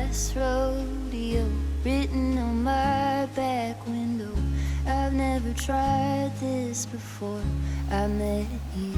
last rodeo written on my back window. I've never tried this before I met you.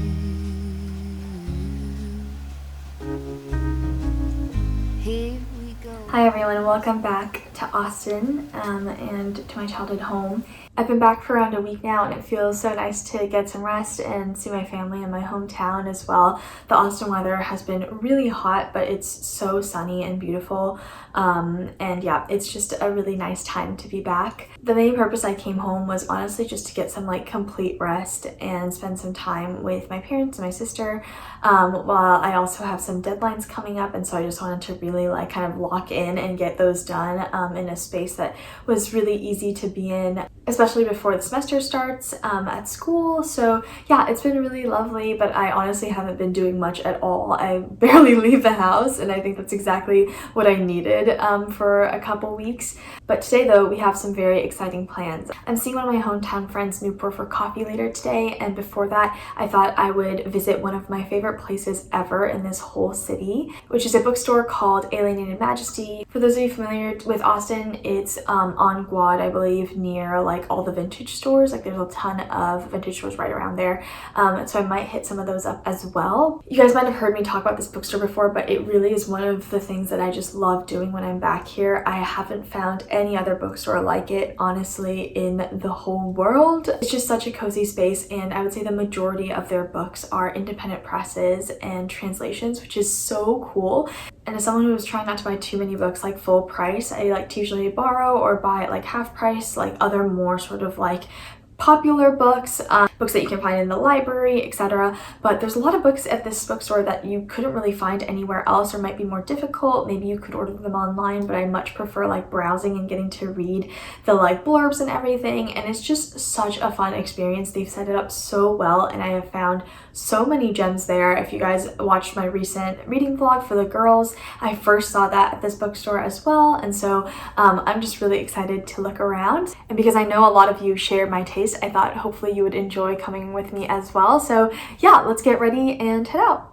Here we go. Hi everyone, welcome back to Austin and to my childhood home. I've been back for around a week now and it feels so nice to get some rest and see my family in my hometown as well. The Austin weather has been really hot, but it's so sunny and beautiful. And yeah, it's just a really nice time to be back. The main purpose I came home was honestly just to get some complete rest and spend some time with my parents and my sister, while I also have some deadlines coming up, and so I just wanted to really kind of lock in and get those done in a space that was really easy to be in, especially before the semester starts at school. So yeah, it's been really lovely, but I honestly haven't been doing much at all. I barely leave the house, and I think that's exactly what I needed for a couple weeks. But today though, we have some very exciting plans. I'm seeing one of my hometown friends, Newport, for coffee later today, and before that I thought I would visit one of my favorite places ever in this whole city, which is a bookstore called Alienated Majesty. For those of you familiar with Austin, it's on Guad, I believe, near all the vintage stores. There's a ton of vintage stores right around there, and so I might hit some of those up as well. You guys might have heard me talk about this bookstore before, but it really is one of the things that I just love doing when I'm back here. I haven't found any other bookstore like it, honestly, in the whole world. It's just such a cozy space, and I would say the majority of their books are independent presses and translations, which is so cool. And as someone who was trying not to buy too many books full price, I like to usually borrow or buy at half price, other more sort of popular books, books that you can find in the library, etc. But there's a lot of books at this bookstore that you couldn't really find anywhere else or might be more difficult. Maybe you could order them online, but I much prefer browsing and getting to read the blurbs and everything. And it's just such a fun experience. They've set it up so well, and I have found so many gems there. If you guys watched my recent reading vlog for the girls, I first saw that at this bookstore as well. And so I'm just really excited to look around. And because I know a lot of you share my taste, I thought hopefully you would enjoy coming with me as well. So yeah, let's get ready and head out.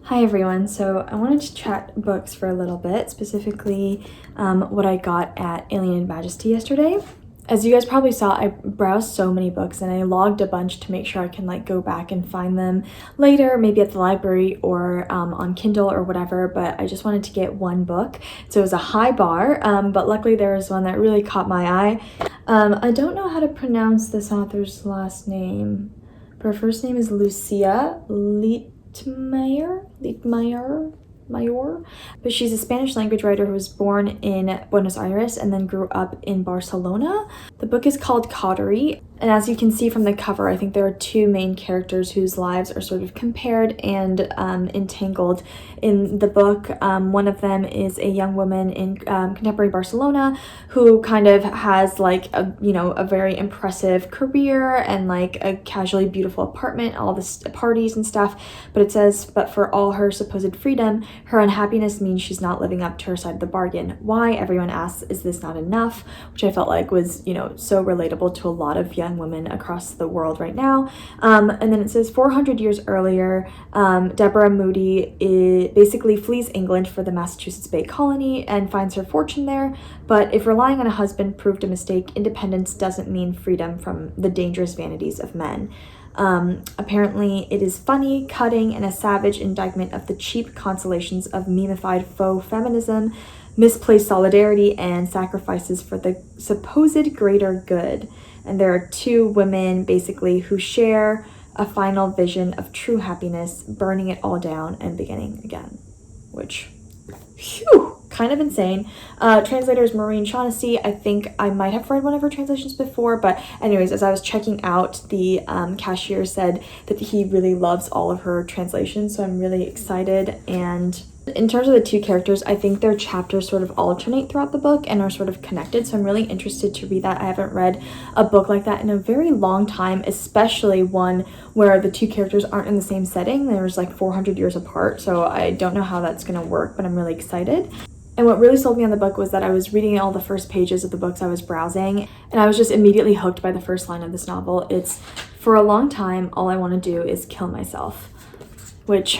Hi everyone, so I wanted to chat books for a little bit, specifically what I got at Alienated Majesty yesterday. As you guys probably saw, I browsed so many books and I logged a bunch to make sure I can go back and find them later, maybe at the library or on Kindle or whatever, but I just wanted to get one book. So it was a high bar, but luckily there was one that really caught my eye. I don't know how to pronounce this author's last name, but her first name is Lucia Littmeyer. but she's a Spanish language writer who was born in Buenos Aires and then grew up in Barcelona. The book is called Cautery, and as you can see from the cover, I think there are two main characters whose lives are sort of compared and entangled in the book. One of them is a young woman in contemporary Barcelona who kind of has like a very impressive career and like a casually beautiful apartment, all this parties and stuff, but it says, but for all her supposed freedom, her unhappiness means she's not living up to her side of the bargain. Why? Everyone asks, is this not enough? Which I felt like was, so relatable to a lot of young women across the world right now. And then it says 400 years earlier, Deborah Moody basically flees England for the Massachusetts Bay Colony and finds her fortune there. But if relying on a husband proved a mistake, independence doesn't mean freedom from the dangerous vanities of men. Apparently it is funny, cutting, and a savage indictment of the cheap consolations of memeified faux feminism, misplaced solidarity, and sacrifices for the supposed greater good. And there are two women basically who share a final vision of true happiness, burning it all down and beginning again, which, phew, kind of insane. Translator is Maureen Shaughnessy. I think I might have read one of her translations before, but anyways, as I was checking out, the cashier said that he really loves all of her translations, so I'm really excited. And in terms of the two characters, I think their chapters sort of alternate throughout the book and are sort of connected, so I'm really interested to read that. I haven't read a book like that in a very long time, especially one where the two characters aren't in the same setting. There's like 400 years apart, so I don't know how that's going to work, but I'm really excited. And what really sold me on the book was that I was reading all the first pages of the books I was browsing, and I was just immediately hooked by the first line of this novel. It's, for a long time, all I want to do is kill myself, which,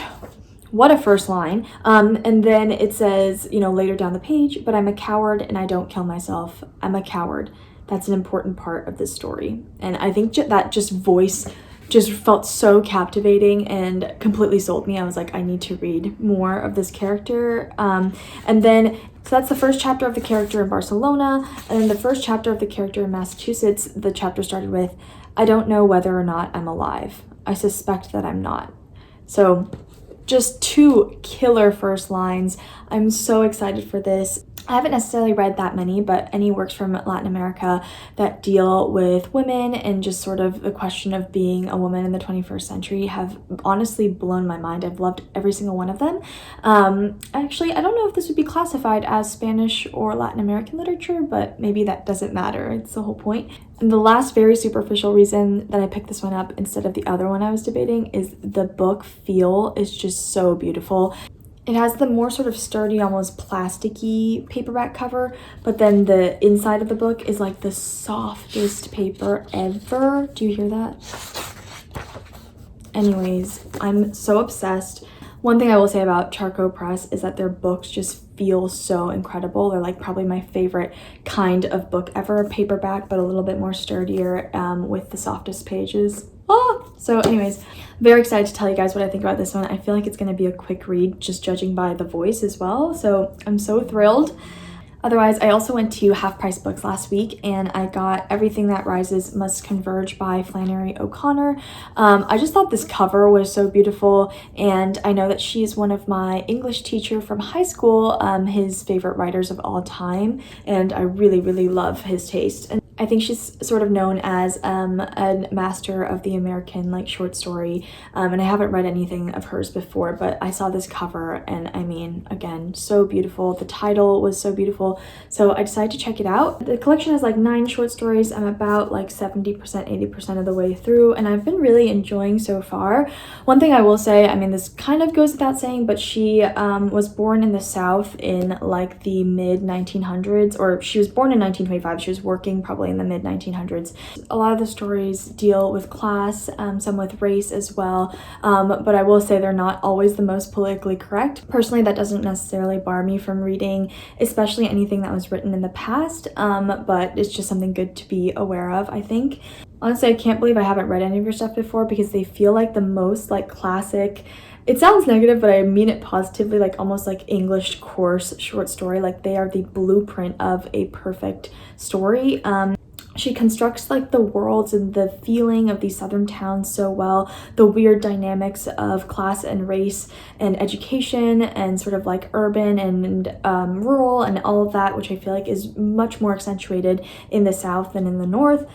what a first line. And then it says, later down the page, but I'm a coward and I don't kill myself. I'm a coward. That's an important part of this story. And I think that voice just felt so captivating and completely sold me. I was like, I need to read more of this character. And then, so that's the first chapter of the character in Barcelona. And then the first chapter of the character in Massachusetts, the chapter started with, I don't know whether or not I'm alive. I suspect that I'm not. So just two killer first lines. I'm so excited for this. I haven't necessarily read that many, but any works from Latin America that deal with women and just sort of the question of being a woman in the 21st century have honestly blown my mind. I've loved every single one of them. Actually, I don't know if this would be classified as Spanish or Latin American literature, but maybe that doesn't matter. It's the whole point. And the last very superficial reason that I picked this one up instead of the other one I was debating is the book feel is just so beautiful. It has the more sort of sturdy, almost plasticky paperback cover, but then the inside of the book is like the softest paper ever. Do you hear that? Anyways, I'm so obsessed. One thing I will say about Charco Press is that their books just feel so incredible. They're like probably my favorite kind of book ever, paperback, but a little bit more sturdier with the softest pages. So anyways, very excited to tell you guys what I think about this one. I feel like it's going to be a quick read, just judging by the voice as well. So I'm so thrilled. Otherwise, I also went to Half Price Books last week and I got Everything That Rises Must Converge by Flannery O'Connor. I just thought this cover was so beautiful, and I know that she's one of my English teacher from high school, his favorite writers of all time, and I really, really love his taste. And I think she's sort of known as a master of the American short story, and I haven't read anything of hers before, but I saw this cover and I mean, again, so beautiful. The title was so beautiful, so I decided to check it out. The collection has 9 short stories. I'm about 70%, 80% of the way through, and I've been really enjoying so far. One thing I will say, I mean, this kind of goes without saying, but she was born in the South in the mid 1900s, or she was born in 1925. She was working probably in the mid 1900s. A lot of the stories deal with class, some with race as well, but I will say they're not always the most politically correct. Personally, that doesn't necessarily bar me from reading, especially anything that was written in the past, but it's just something good to be aware of, I think. Honestly, I can't believe I haven't read any of her stuff before, because they feel like the most classic. It sounds negative, but I mean it positively, almost English course short story. They are the blueprint of a perfect story. She constructs like the worlds and the feeling of these southern towns so well, the weird dynamics of class and race and education and sort of like urban and rural and all of that, which I feel like is much more accentuated in the South than in the North.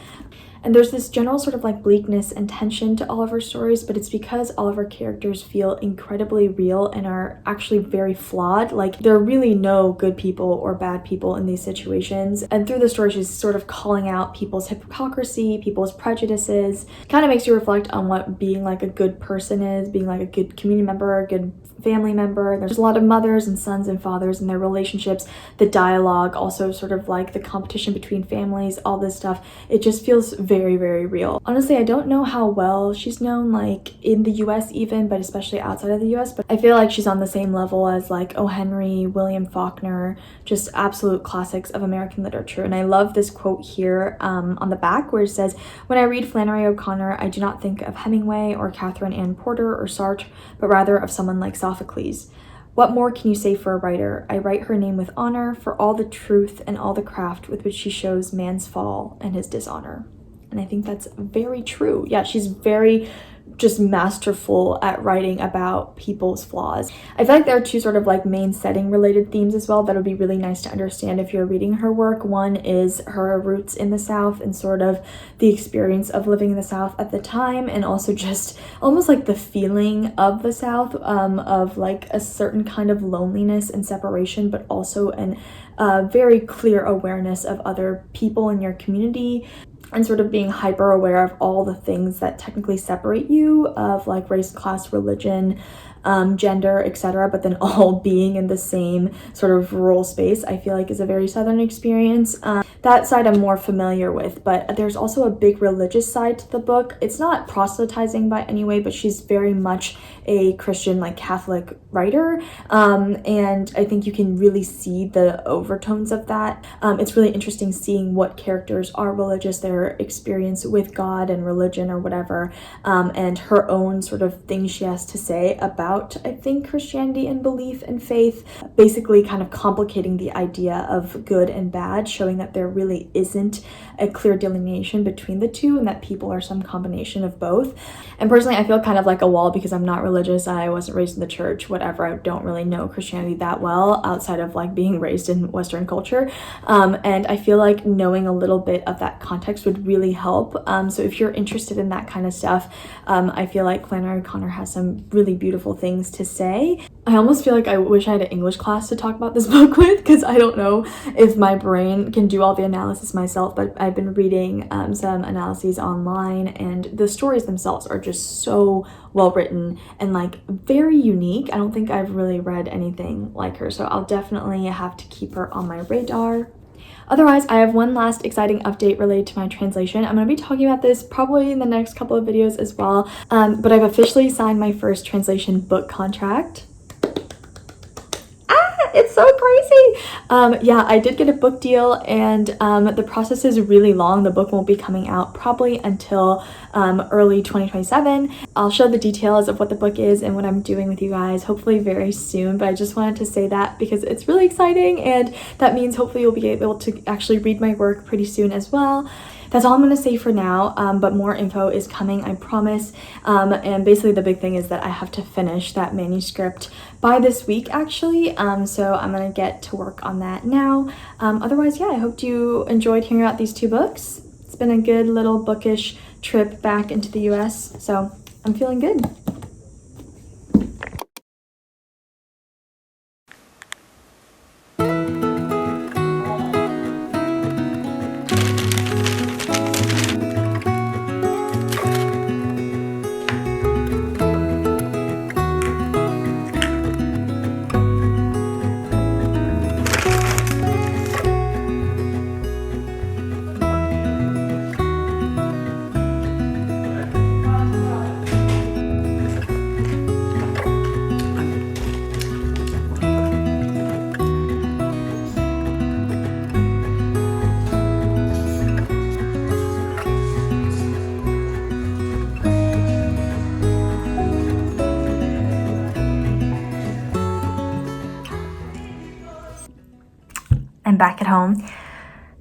And there's this general sort of like bleakness and tension to all of her stories, but it's because all of her characters feel incredibly real and are actually very flawed. Like, there are really no good people or bad people in these situations. And through the story, she's sort of calling out people's hypocrisy, people's prejudices. Kind of makes you reflect on what being like a good person is, being like a good community member, a good family member. There's a lot of mothers and sons and fathers and their relationships, the dialogue, also sort of like the competition between families, all this stuff. It just feels very, very real. Honestly, I don't know how well she's known like in the US even, but especially outside of the US, but I feel like she's on the same level as like O. Henry, William Faulkner, just absolute classics of American literature. And I love this quote here on the back where it says, "When I read Flannery O'Connor, I do not think of Hemingway or Catherine Ann Porter or Sartre, but rather of someone like Sophocles. What more can you say for a writer? I write her name with honor for all the truth and all the craft with which she shows man's fall and his dishonor." And I think that's very true. Yeah, she's very just masterful at writing about people's flaws. I feel like there are two sort of like main setting related themes as well that would be really nice to understand if you're reading her work. One is her roots in the South and sort of the experience of living in the South at the time, and also just almost like the feeling of the South, of like a certain kind of loneliness and separation, but also an very clear awareness of other people in your community, and sort of being hyper aware of all the things that technically separate you, of like race, class, religion, gender, etc., but then all being in the same sort of rural space, I feel like is a very Southern experience. That side I'm more familiar with, but there's also a big religious side to the book. It's not proselytizing by any way, but she's very much a Christian, like Catholic writer, and I think you can really see the overtones of that. It's really interesting seeing what characters are religious, their experience with God and religion or whatever, and her own sort of things she has to say about, I think, Christianity and belief and faith, basically kind of complicating the idea of good and bad, showing that there really isn't a clear delineation between the two and that people are some combination of both. And personally, I feel kind of like a wall because I'm not religious. I wasn't raised in the church, whatever. I don't really know Christianity that well outside of like being raised in Western culture. And I feel like knowing a little bit of that context would really help. So if you're interested in that kind of stuff, I feel like Flannery O'Connor has some really beautiful things to say. I almost feel like I wish I had an English class to talk about this book with, because I don't know if my brain can do all the analysis myself, but I've been reading some analyses online, and the stories themselves are just so well written and like very unique. I don't think I've really read anything like her, so I'll definitely have to keep her on my radar. Otherwise, I have one last exciting update related to my translation. I'm going to be talking about this probably in the next couple of videos as well, but I've officially signed my first translation book contract. It's so crazy. Yeah, I did get a book deal, and the process is really long. The book won't be coming out probably until early 2027. I'll show the details of what the book is and what I'm doing with you guys hopefully very soon, but I just wanted to say that because it's really exciting, and that means hopefully you'll be able to actually read my work pretty soon as well. That's all I'm going to say for now, but more info is coming, I promise. And basically the big thing is that I have to finish that manuscript by this week, actually. So I'm going to get to work on that now. Otherwise, yeah, I hope you enjoyed hearing about these two books. It's been a good little bookish trip back into the US, so I'm feeling good. I'm back at home.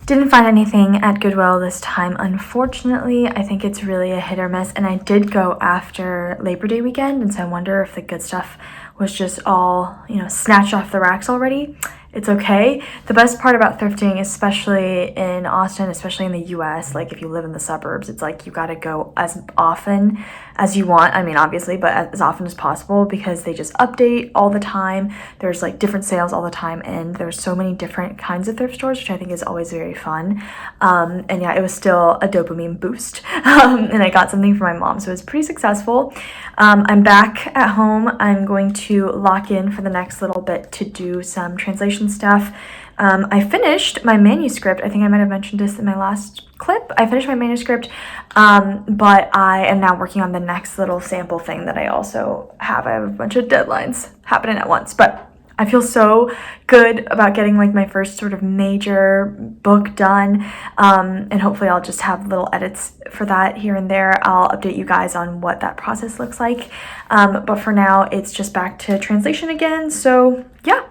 Didn't find anything at Goodwill this time, unfortunately. I think it's really a hit or miss, and I did go after Labor Day weekend, and so I wonder if the good stuff was just all, snatched off the racks already. It's okay. The best part about thrifting, especially in Austin, especially in the US, like if you live in the suburbs, it's like you gotta go as often as you want. I mean, obviously, but as often as possible, because they just update all the time. There's like different sales all the time, and there's so many different kinds of thrift stores, which I think is always very fun. And yeah, it was still a dopamine boost. And I got something for my mom, so it was pretty successful. I'm back at home. I'm going to lock in for the next little bit to do some translation stuff. I finished my manuscript. I think I might have mentioned this in my last clip. I finished my manuscript, but I am now working on the next little sample thing that I also have. I have a bunch of deadlines happening at once, but I feel so good about getting like my first sort of major book done, and hopefully I'll just have little edits for that here and there. I'll update you guys on what that process looks like, but for now it's just back to translation again. So yeah,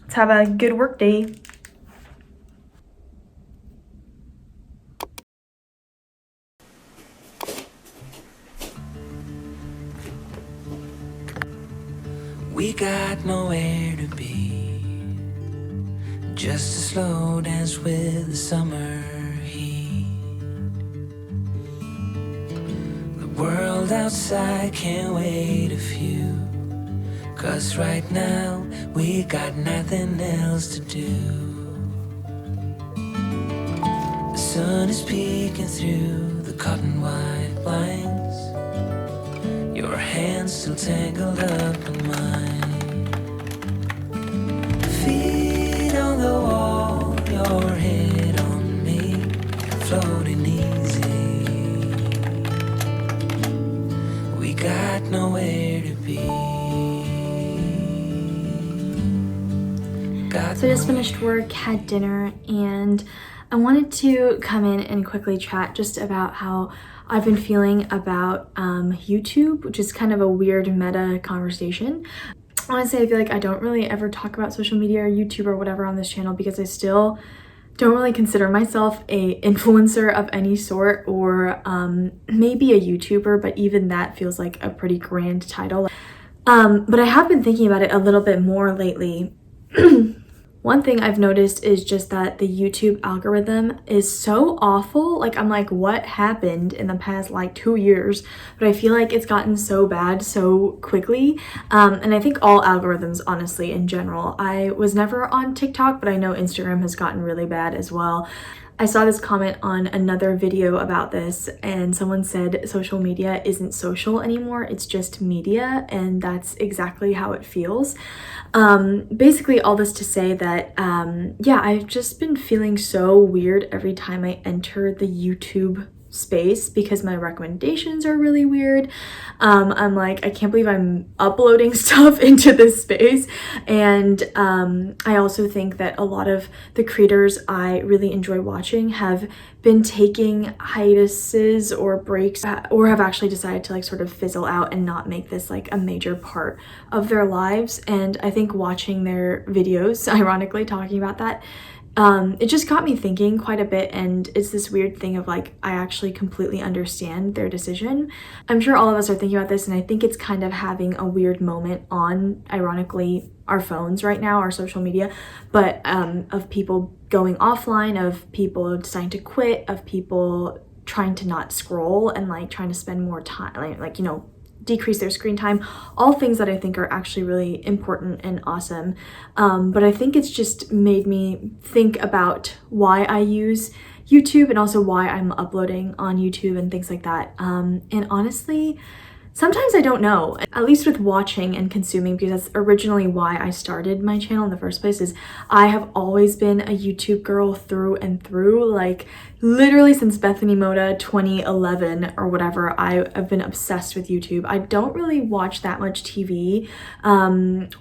let's have a good work day. We got nowhere to be, just a slow dance with the summer heat. The world outside can't wait a few, 'cause right now we got nothing else to do. The sun is peeking through the cotton white blinds, your hands still tangled up in mine. Feet on the wall, your head on me, floating easy. We got nowhere to be. So I just finished work, had dinner, and I wanted to come in and quickly chat just about how I've been feeling about YouTube, which is kind of a weird meta conversation. Honestly, I feel like I don't really ever talk about social media or YouTube or whatever on this channel, because I still don't really consider myself a influencer of any sort, or maybe a YouTuber, but even that feels like a pretty grand title. But I have been thinking about it a little bit more lately. One thing I've noticed is just that the YouTube algorithm is so awful. Like, I'm like, what happened in the past like 2 years? But I feel like it's gotten so bad so quickly. And I think all algorithms, honestly, in general. I was never on TikTok, but I know Instagram has gotten really bad as well. I saw this comment on another video about this, and someone said social media isn't social anymore, it's just media, and that's exactly how it feels. Basically all this to say that, yeah, I've just been feeling so weird every time I enter the YouTube space, because my recommendations are really weird. I'm like, I can't believe I'm uploading stuff into this space. And I also think that a lot of the creators I really enjoy watching have been taking hiatuses or breaks, or have actually decided to like sort of fizzle out and not make this like a major part of their lives. And I think watching their videos, ironically talking about that, it just got me thinking quite a bit, and it's this weird thing of like, I actually completely understand their decision. I'm sure all of us are thinking about this, and I think it's kind of having a weird moment on, ironically, our phones right now, our social media, but of people going offline, of people deciding to quit, of people trying to not scroll and like trying to spend more time, like decrease their screen time, all things that I think are actually really important and awesome. But I think it's just made me think about why I use YouTube, and also why I'm uploading on YouTube and things like that. And honestly, sometimes I don't know, at least with watching and consuming, because that's originally why I started my channel in the first place. Is I have always been a YouTube girl through and through, like literally since Bethany Moda 2011 or whatever. I've been obsessed with YouTube. I don't really watch that much TV,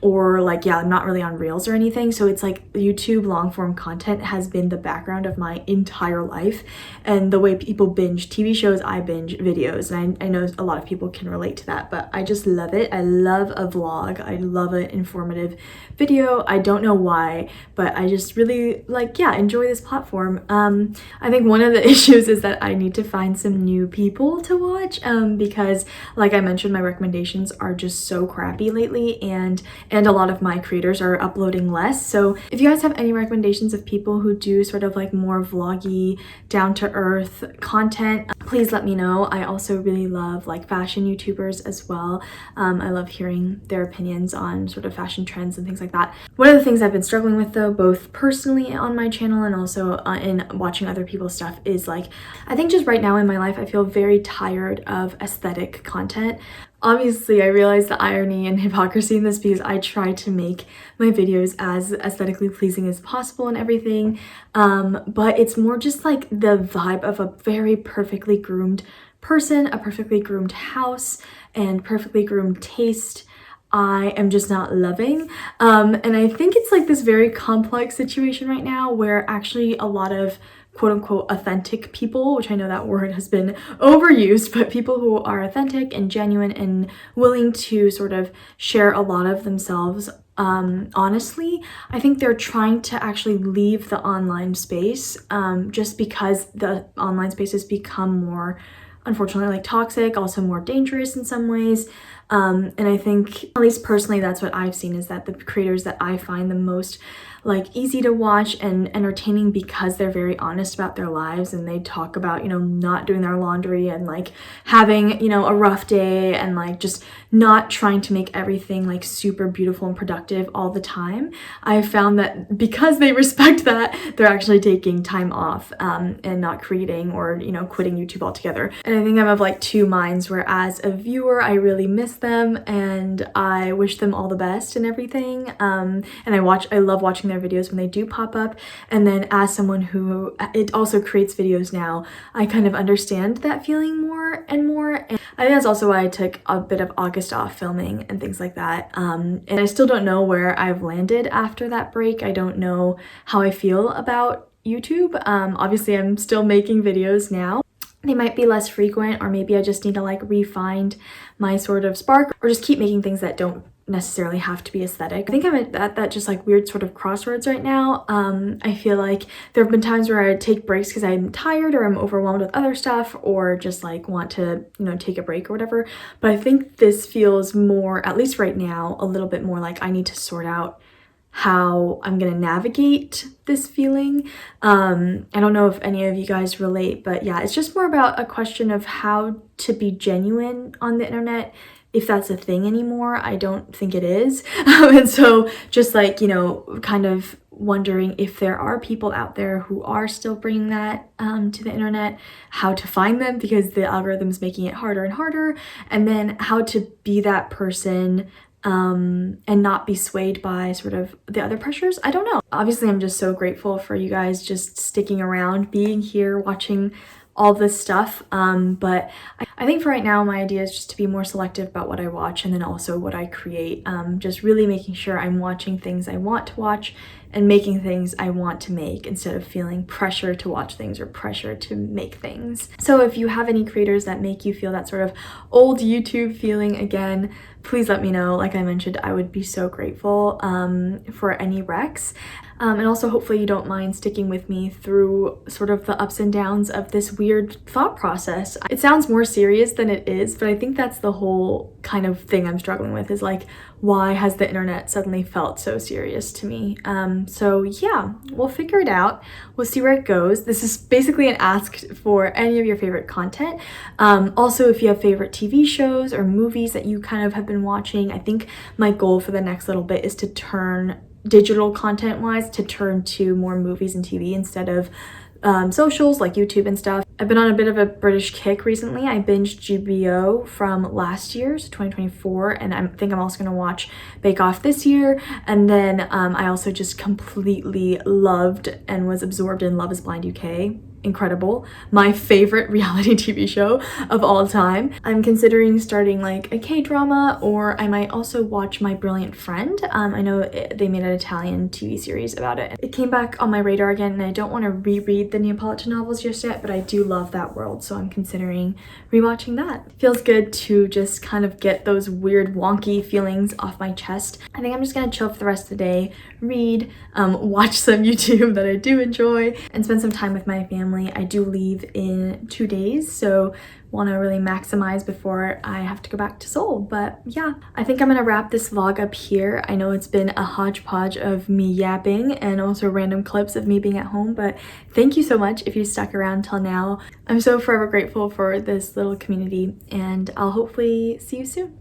or like, yeah, I'm not really on Reels or anything. So it's like YouTube long form content has been the background of my entire life. And the way people binge TV shows, I binge videos. And I know a lot of people can relate relate to that, but I just love it. I love a vlog. I love an informative video. I don't know why, but I just really like, yeah, enjoy this platform. I think one of the issues is that I need to find some new people to watch because like I mentioned, my recommendations are just so crappy lately, and a lot of my creators are uploading less. So if you guys have any recommendations of people who do sort of like more vloggy, down to earth content, please let me know. I also really love like fashion YouTubers as well. I love hearing their opinions on sort of fashion trends and things like that. One of the things I've been struggling with though, both personally on my channel and also in watching other people's stuff, is like, I think just right now in my life, I feel very tired of aesthetic content. Obviously, I realize the irony and hypocrisy in this because I try to make my videos as aesthetically pleasing as possible and everything, but it's more just like the vibe of a very perfectly groomed person, a perfectly groomed house, and perfectly groomed taste. I am just not loving. And I think it's like this very complex situation right now where actually a lot of quote unquote authentic people, which I know that word has been overused, but people who are authentic and genuine and willing to sort of share a lot of themselves honestly, I think they're trying to actually leave the online space just because the online space has become more, unfortunately, like toxic, also more dangerous in some ways. And I think, at least personally, that's what I've seen, is that the creators that I find the most like easy to watch and entertaining because they're very honest about their lives, and they talk about, you know, not doing their laundry and like having, you know, a rough day, and like just not trying to make everything like super beautiful and productive all the time. I've found that because they respect that, they're actually taking time off and not creating, or, you know, quitting YouTube altogether. And I think I'm of like two minds, where as a viewer, I really miss them and I wish them all the best and everything. And I love watching their videos when they do pop up. And then as someone who it also creates videos now, I kind of understand that feeling more and more. And I think that's also why I took a bit of August off filming and things like that. And I still don't know where I've landed after that break. I don't know how I feel about YouTube. Obviously I'm still making videos now. They might be less frequent, or maybe I just need to like refine my sort of spark, or just keep making things that don't necessarily have to be aesthetic. I think I'm at that just like weird sort of crossroads right now. I feel like there have been times where I take breaks because I'm tired or I'm overwhelmed with other stuff, or just like want to, you know, take a break or whatever. But I think this feels more, at least right now, a little bit more like I need to sort out how I'm gonna navigate this feeling. I don't know if any of you guys relate, but yeah, it's just more about a question of how to be genuine on the internet, if that's a thing anymore. I don't think it is. And so just like, you know, kind of wondering if there are people out there who are still bringing that to the internet, how to find them, because the algorithm's making it harder and harder, and then how to be that person and not be swayed by sort of the other pressures. I don't know. Obviously, I'm just so grateful for you guys just sticking around, being here, watching all this stuff. But I think for right now, my idea is just to be more selective about what I watch, and then also what I create. Just really making sure I'm watching things I want to watch and making things I want to make, instead of feeling pressure to watch things or pressure to make things. So if you have any creators that make you feel that sort of old YouTube feeling again, please let me know. Like I mentioned, I would be so grateful for any recs. And also hopefully you don't mind sticking with me through sort of the ups and downs of this weird thought process. It sounds more serious than it is, but I think that's the whole kind of thing I'm struggling with, is like, why has the internet suddenly felt so serious to me? So yeah, we'll figure it out. We'll see where it goes. This is basically an ask for any of your favorite content. Also, if you have favorite TV shows or movies that you kind of have been watching, I think my goal for the next little bit is to turn digital content wise, to turn to more movies and TV instead of socials like YouTube and stuff. I've been on a bit of a British kick recently. I binged GBO from last year, so 2024, and I think I'm also going to watch Bake Off this year. And then I also just completely loved and was absorbed in Love is Blind UK. incredible. My favorite reality TV show of all time. I'm considering starting like a K-drama, or I might also watch My Brilliant Friend. I know they made an Italian TV series about it. It came back on my radar again, and I don't want to reread the Neapolitan novels just yet, but I do love that world, so I'm considering rewatching that. Feels good to just kind of get those weird wonky feelings off my chest. I think I'm just gonna chill for the rest of the day, read, watch some YouTube that I do enjoy, and spend some time with my family. I do leave in 2 days, so want to really maximize before I have to go back to Seoul. But yeah, I think I'm gonna wrap this vlog up here. I know it's been a hodgepodge of me yapping and also random clips of me being at home, but thank you so much if you stuck around till now. I'm so forever grateful for this little community, and I'll hopefully see you soon.